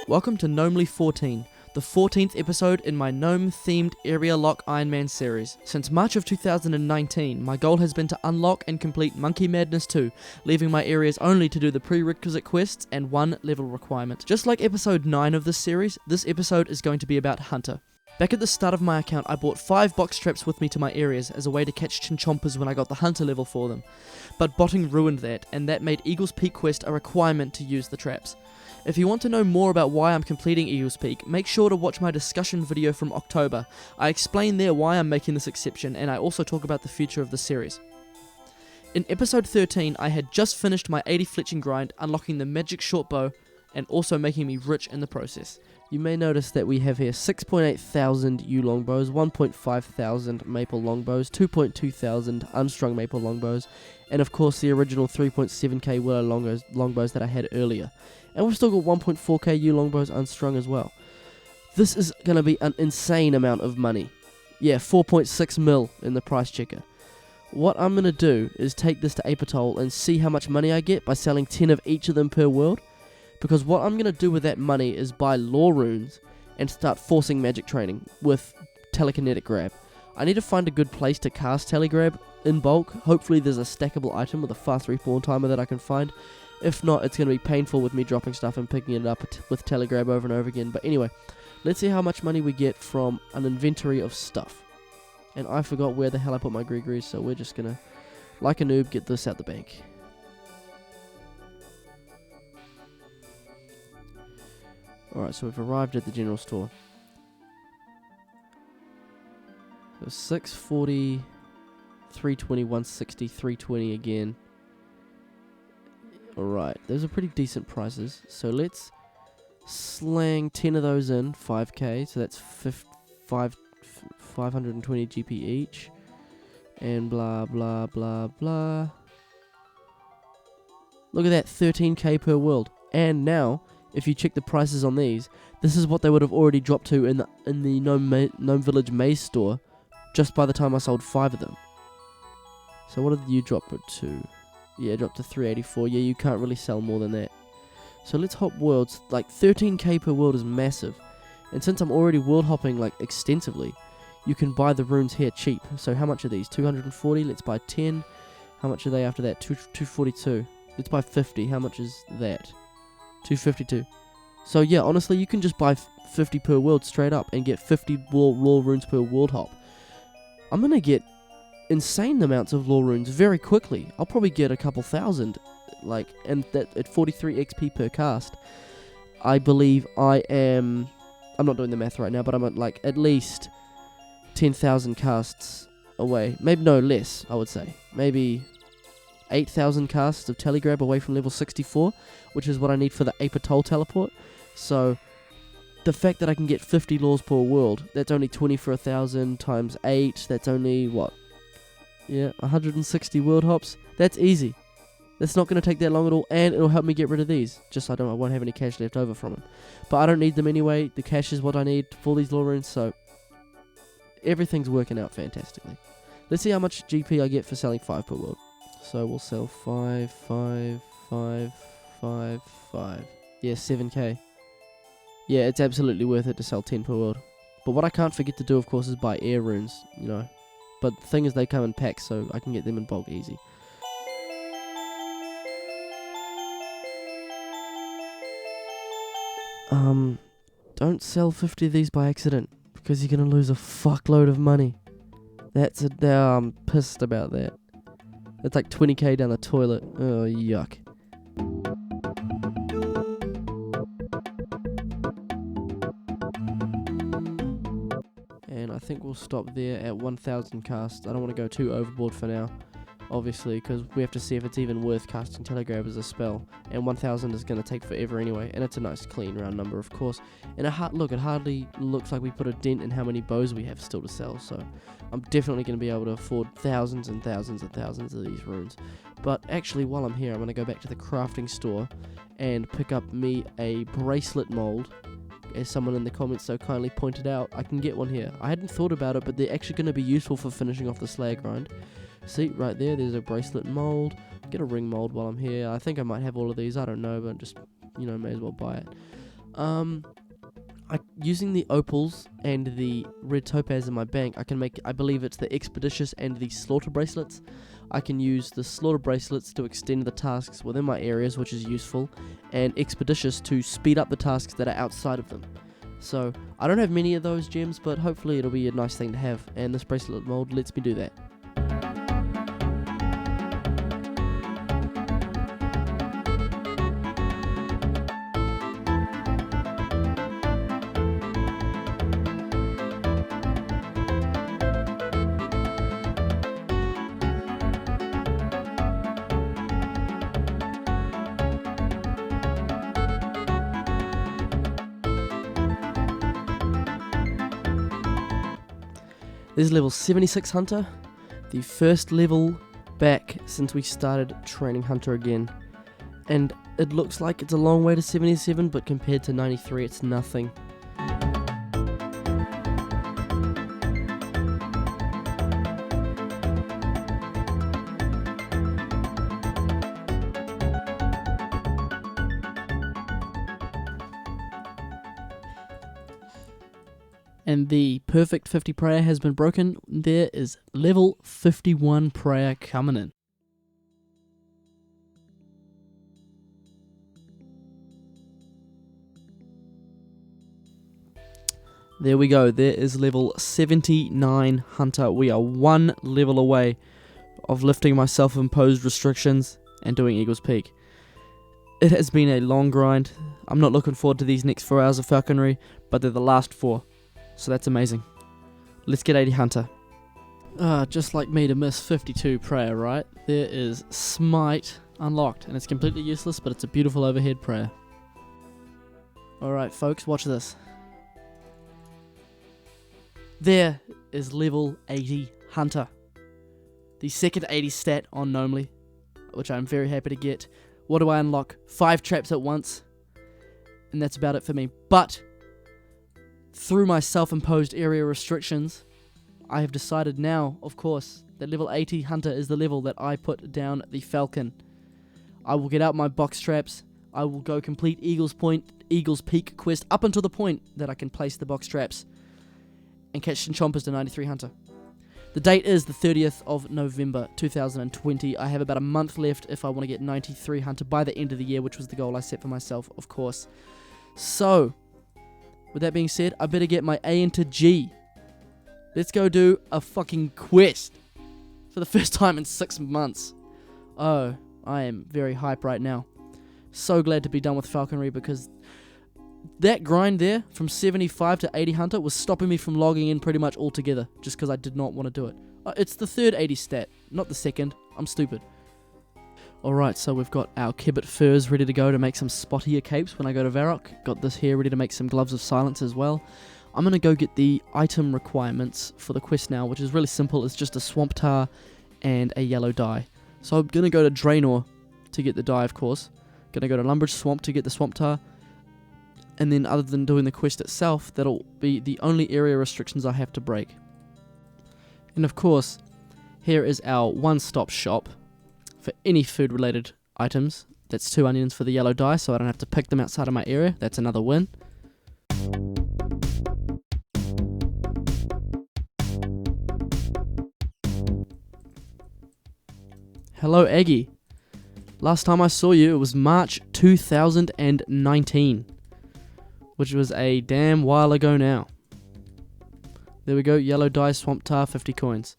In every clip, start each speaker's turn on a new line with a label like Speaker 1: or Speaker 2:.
Speaker 1: Welcome to Gnomely 14, the 14th episode in my gnome-themed Area Lock Ironman series. Since March of 2019, my goal has been to unlock and complete Monkey Madness 2, leaving my areas only to do the prerequisite quests and one level requirement. Just like episode 9 of this series, this episode is going to be about Hunter. Back at the start of my account, I bought 5 box traps with me to my areas as a way to catch chinchompers when I got the Hunter level for them. But botting ruined that, and that made Eagle's Peak quest a requirement to use the traps. If you want to know more about why I'm completing Eagle's Peak, make sure to watch my discussion video from October. I explain there why I'm making this exception, and I also talk about the future of the series. In episode 13, I had just finished my 80 fletching grind, unlocking the magic short bow, and also making me rich in the process. You may notice that we have here 6.8 thousand yew longbows, 1.5 thousand maple longbows, 2.2 thousand unstrung maple longbows, and of course the original 3.7k willow longbows that I had earlier. And we've still got 1.4k yew longbows unstrung as well. This is going to be an insane amount of money. Yeah, 4.6 mil in the price checker. What I'm going to do is take this to Apatoll and see how much money I get by selling 10 of each of them per world. Because what I'm going to do with that money is buy lore runes and start forcing magic training with telekinetic grab. I need to find a good place to cast telegrab in bulk. Hopefully there's a stackable item with a fast respawn timer that I can find. If not, it's going to be painful with me dropping stuff and picking it up with telegrab over and over again. But anyway, let's see how much money we get from an inventory of stuff. And I forgot where the hell I put my Gregories, so we're just going to, like a noob, get this out the bank. Alright, so we've arrived at the general store. So 640, 320, 160, 320 again. Alright, those are pretty decent prices. So let's slang 10 of those in, 5k. So that's 520 GP each. And blah, blah, blah, blah. Look at that, 13k per world. And now, if you check the prices on these, this is what they would have already dropped to in the Gnome Village Maze store just by the time I sold 5 of them. So what did you drop it to? Yeah, drop to 384. Yeah, you can't really sell more than that. So let's hop worlds. Like 13k per world is massive. And since I'm already world hopping like extensively, you can buy the runes here cheap. So how much are these? 240. Let's buy 10. How much are they after that? 242. Let's buy 50. How much is that? 252. So yeah, honestly, you can just buy 50 per world straight up and get 50 lore runes per world hop. I'm gonna get insane amounts of lore runes very quickly. I'll probably get a couple thousand, like, and that at 43 XP per cast. I believe I'm not doing the math right now, but I'm at like at least 10,000 casts away. Maybe no less, I would say. Maybe 8,000 casts of telegrab away from level 64, which is what I need for the Apatoll teleport. So the fact that I can get 50 lores per world, that's only 20 for 1,000 times 8, that's only what? Yeah, 160 world hops. That's easy. That's not going to take that long at all, and it'll help me get rid of these. Just so I won't have any cash left over from them. But I don't need them anyway. The cash is what I need for these lore runes, so everything's working out fantastically. Let's see how much GP I get for selling 5 per world. So we'll sell 5, 5, 5, 5, 5. Yeah, 7k. Yeah, it's absolutely worth it to sell 10 per world. But what I can't forget to do, of course, is buy air runes, you know. But the thing is, they come in packs, so I can get them in bulk easy. Don't sell 50 of these by accident, because you're going to lose a fuckload of money. I'm pissed about that. It's like 20k down the toilet. Oh, yuck. And I think we'll stop there at 1,000 casts. I don't want to go too overboard for now, obviously, because we have to see if it's even worth casting telegrab as a spell. And 1,000 is going to take forever anyway, and it's a nice clean round number, of course. And it hardly looks like we put a dent in how many bows we have still to sell, so I'm definitely going to be able to afford thousands and thousands and thousands of these runes. But actually, while I'm here, I'm going to go back to the crafting store and pick up me a bracelet mold as someone in the comments so kindly pointed out, I can get one here. I hadn't thought about it, but they're actually going to be useful for finishing off the slag grind. See, right there's a bracelet mold. Get a ring mold while I'm here. I think I might have all of these, I don't know, but just, may as well buy it. Using the opals and the red topaz in my bank, I can make, I believe it's the expeditious and the slaughter bracelets. I can use the slaughter bracelets to extend the tasks within my areas, which is useful, and expeditious to speed up the tasks that are outside of them. So, I don't have many of those gems, but hopefully it'll be a nice thing to have, and this bracelet mold lets me do that. This is level 76 Hunter, the first level back since we started training Hunter again. And it looks like it's a long way to 77, but compared to 93 it's nothing. And the perfect 50 prayer has been broken. There is level 51 prayer coming in. There we go. There is level 79 Hunter. We are one level away of lifting my self-imposed restrictions and doing Eagle's Peak. It has been a long grind. I'm not looking forward to these next 4 hours of falconry, but they're the last 4. So that's amazing. Let's get 80 Hunter. Just like me to miss 52 prayer, right? There is Smite unlocked, and it's completely useless, but it's a beautiful overhead prayer. Alright folks, watch this. There is level 80 Hunter. The second 80 stat on Gnomely, which I'm very happy to get. What do I unlock? 5 traps at once. And that's about it for me. But through my self-imposed area restrictions, I have decided now, of course, that level 80 Hunter is the level that I put down the Falcon. I will get out my box traps. I will go complete Eagle's Peak quest up until the point that I can place the box traps and catch Chompers to 93 Hunter. The date is the 30th of November 2020. I have about a month left if I want to get 93 Hunter by the end of the year, which was the goal I set for myself, of course. So, with that being said, I better get my A into G. Let's go do a fucking quest for the first time in 6 months. Oh, I am very hype right now. So glad to be done with falconry, because that grind there from 75 to 80 Hunter was stopping me from logging in pretty much altogether, just because I did not want to do it. It's the third 80 stat, not the second. I'm stupid. Alright, so we've got our Kibbit furs ready to go to make some spottier capes when I go to Varrock. Got this here ready to make some gloves of silence as well. I'm going to go get the item requirements for the quest now, which is really simple. It's just a swamp tar and a yellow dye. So I'm going to go to Draenor to get the dye, of course. Going to go to Lumbridge Swamp to get the swamp tar. And then other than doing the quest itself, that'll be the only area restrictions I have to break. And of course, here is our one-stop shop for any food-related items. That's 2 onions for the yellow dye, so I don't have to pick them outside of my area. That's another win. Hello, Aggie. Last time I saw you, it was March 2019, which was a damn while ago now. There we go, yellow dye, swamp tar, 50 coins.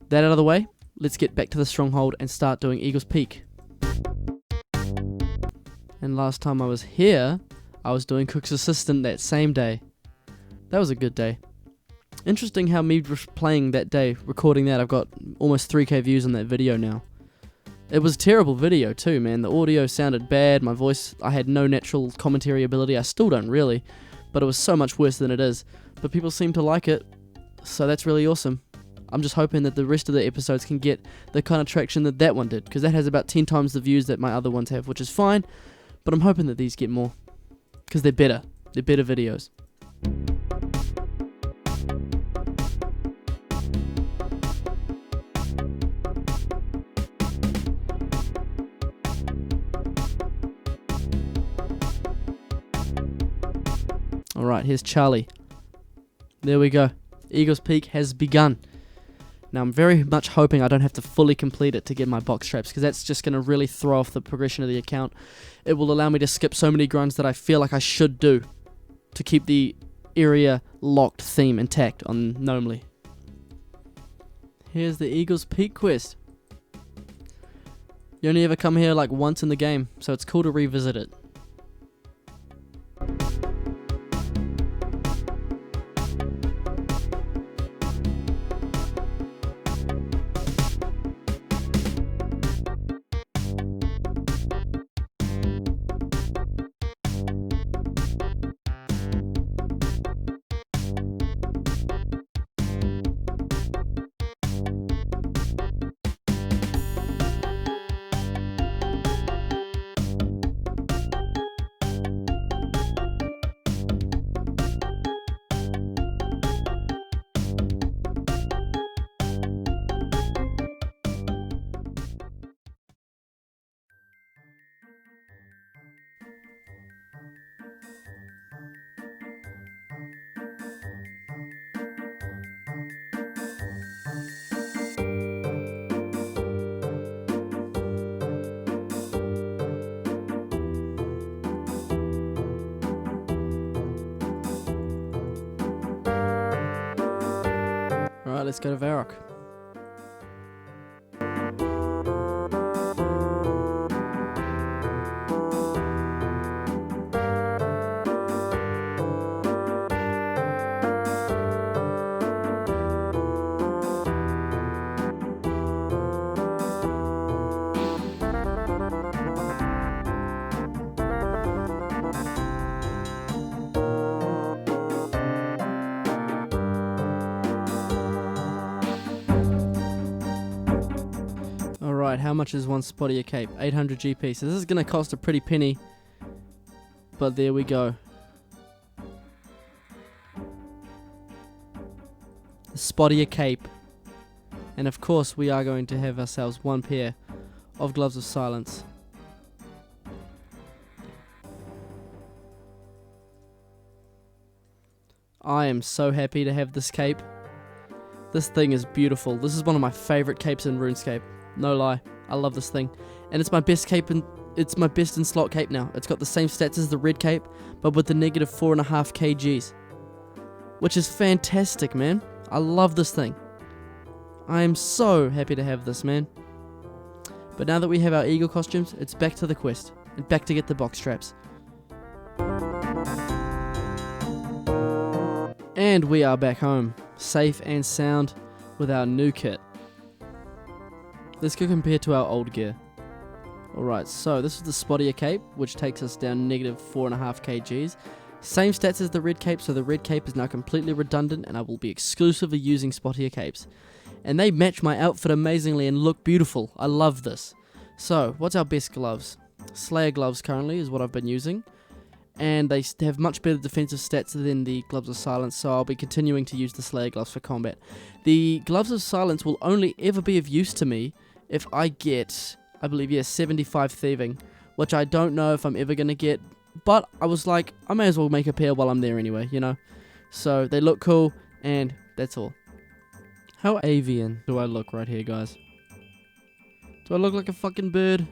Speaker 1: That out of the way, let's get back to the stronghold and start doing Eagle's Peak. And last time I was here, I was doing Cook's Assistant that same day. That was a good day. Interesting how me playing that day, recording that, I've got almost 3k views on that video now. It was a terrible video too, man. The audio sounded bad, my voice, I had no natural commentary ability. I still don't really, but it was so much worse than it is. But people seem to like it, so that's really awesome. I'm just hoping that the rest of the episodes can get the kind of traction that that one did, because that has about 10 times the views that my other ones have, which is fine, but I'm hoping that these get more, because they're better. They're better videos. Alright, here's Charlie. There we go. Eagle's Peak has begun. Now I'm very much hoping I don't have to fully complete it to get my box traps, because that's just going to really throw off the progression of the account. It will allow me to skip so many grunts that I feel like I should do to keep the area locked theme intact on Gnomely. Here's the Eagle's Peak quest. You only ever come here like once in the game, so it's cool to revisit it. Alright, let's go to Varrock. Alright, how much is one spotty a cape? 800 GP. So this is going to cost a pretty penny. But there we go. Spotty a cape. And of course we are going to have ourselves one pair of gloves of silence. I am so happy to have this cape. This thing is beautiful. This is one of my favorite capes in RuneScape. No lie, I love this thing. And it's my best cape, and it's my best in slot cape now. It's got the same stats as the red cape, but with the negative 4.5 kgs. Which is fantastic, man. I love this thing. I am so happy to have this, man. But now that we have our eagle costumes, it's back to the quest. And back to get the box traps. And we are back home. Safe and sound with our new kit. Let's go compare to our old gear. Alright, so this is the spottier cape, which takes us down negative 4.5 kgs. Same stats as the red cape, so the red cape is now completely redundant, and I will be exclusively using spottier capes. And they match my outfit amazingly and look beautiful. I love this. So, what's our best gloves? Slayer gloves currently is what I've been using. And they have much better defensive stats than the gloves of silence, so I'll be continuing to use the Slayer gloves for combat. The gloves of silence will only ever be of use to me if I get, I believe, yeah, 75 thieving, which I don't know if I'm ever going to get, but I was like, I may as well make a pair while I'm there anyway, you know? So, they look cool, and that's all. How avian do I look right here, guys? Do I look like a fucking bird?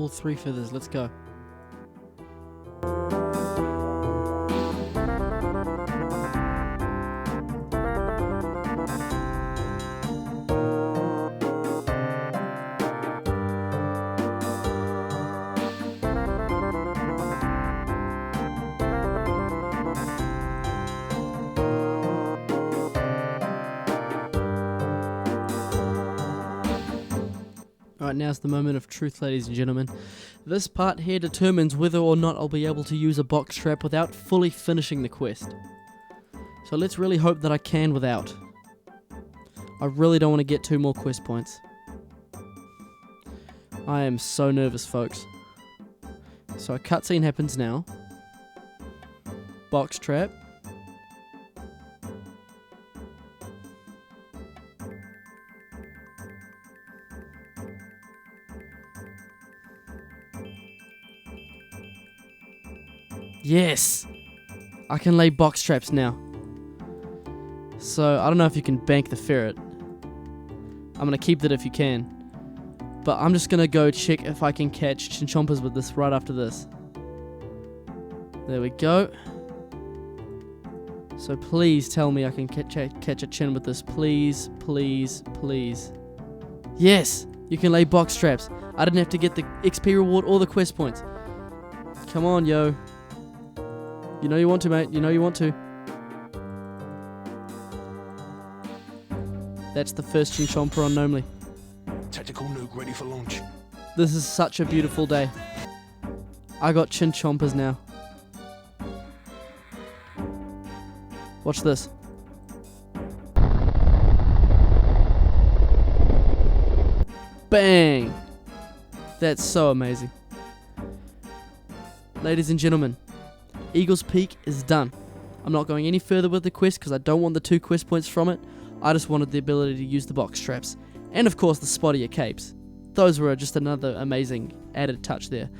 Speaker 1: all 3 feathers. Let's go. Alright, now's the moment of truth, ladies and gentlemen. This part here determines whether or not I'll be able to use a box trap without fully finishing the quest. So let's really hope that I can without. I really don't want to get 2 more quest points. I am so nervous, folks. So a cutscene happens now. Box trap. Yes! I can lay box traps now. So, I don't know if you can bank the ferret. I'm gonna keep that if you can. But I'm just gonna go check if I can catch chinchompas with this right after this. There we go. So please tell me I can catch a chin with this. Please, please, please. Yes! You can lay box traps. I didn't have to get the XP reward or the quest points. Come on, yo. You know you want to, mate. You know you want to. That's the first chinchompa on Gnomely.
Speaker 2: Tactical nuke ready for launch.
Speaker 1: This is such a beautiful day. I got chinchompas now. Watch this. Bang! That's so amazing. Ladies and gentlemen, Eagle's Peak is done. I'm not going any further with the quest because I don't want the 2 quest points from it. I just wanted the ability to use the box traps. And of course the spottier capes. Those were just another amazing added touch there.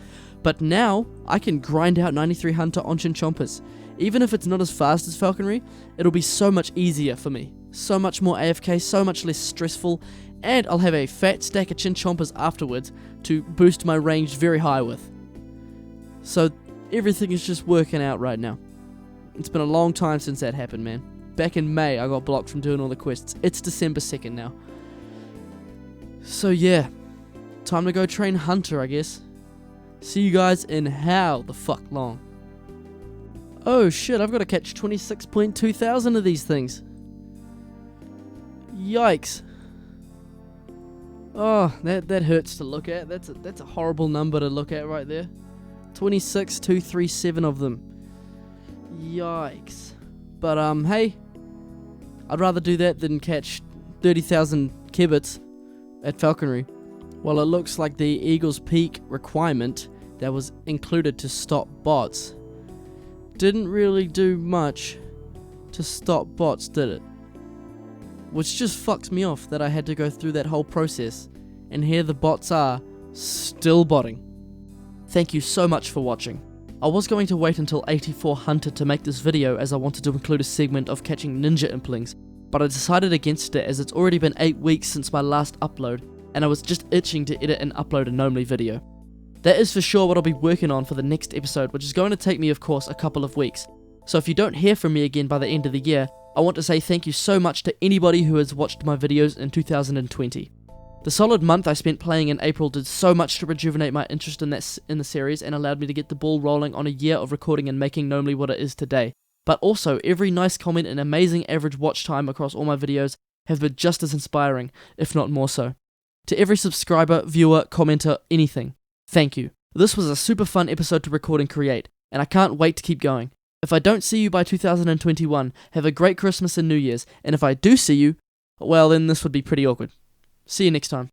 Speaker 1: But now, I can grind out 93 Hunter on chinchompas. Even if it's not as fast as falconry, it'll be so much easier for me. So much more AFK, so much less stressful, and I'll have a fat stack of chinchompas afterwards to boost my range very high with. So everything is just working out right now. It's been a long time since that happened, man. Back in May, I got blocked from doing all the quests. It's December 2nd now. So yeah, time to go train Hunter, I guess. See you guys in how the fuck long. Oh shit, I've got to catch 26.2 thousand of these things. Yikes. Oh, that hurts to look at. That's a horrible number to look at right there. 26,237 of them. Yikes. But hey, I'd rather do that than catch 30,000 kibits at falconry. Well, it looks like the Eagle's Peak requirement that was included to stop bots didn't really do much to stop bots, did it? Which just fucks me off that I had to go through that whole process, and here the bots are still botting. Thank you so much for watching. I was going to wait until 84 Hunter to make this video as I wanted to include a segment of catching ninja implings, but I decided against it as it's already been 8 weeks since my last upload, and I was just itching to edit and upload a Gnomely video. That is for sure what I'll be working on for the next episode, which is going to take me, of course, a couple of weeks. So if you don't hear from me again by the end of the year, I want to say thank you so much to anybody who has watched my videos in 2020. The solid month I spent playing in April did so much to rejuvenate my interest in the series and allowed me to get the ball rolling on a year of recording and making Gnomely what it is today. But also, every nice comment and amazing average watch time across all my videos have been just as inspiring, if not more so. To every subscriber, viewer, commenter, anything, thank you. This was a super fun episode to record and create, and I can't wait to keep going. If I don't see you by 2021, have a great Christmas and New Year's, and if I do see you, well then this would be pretty awkward. See you next time.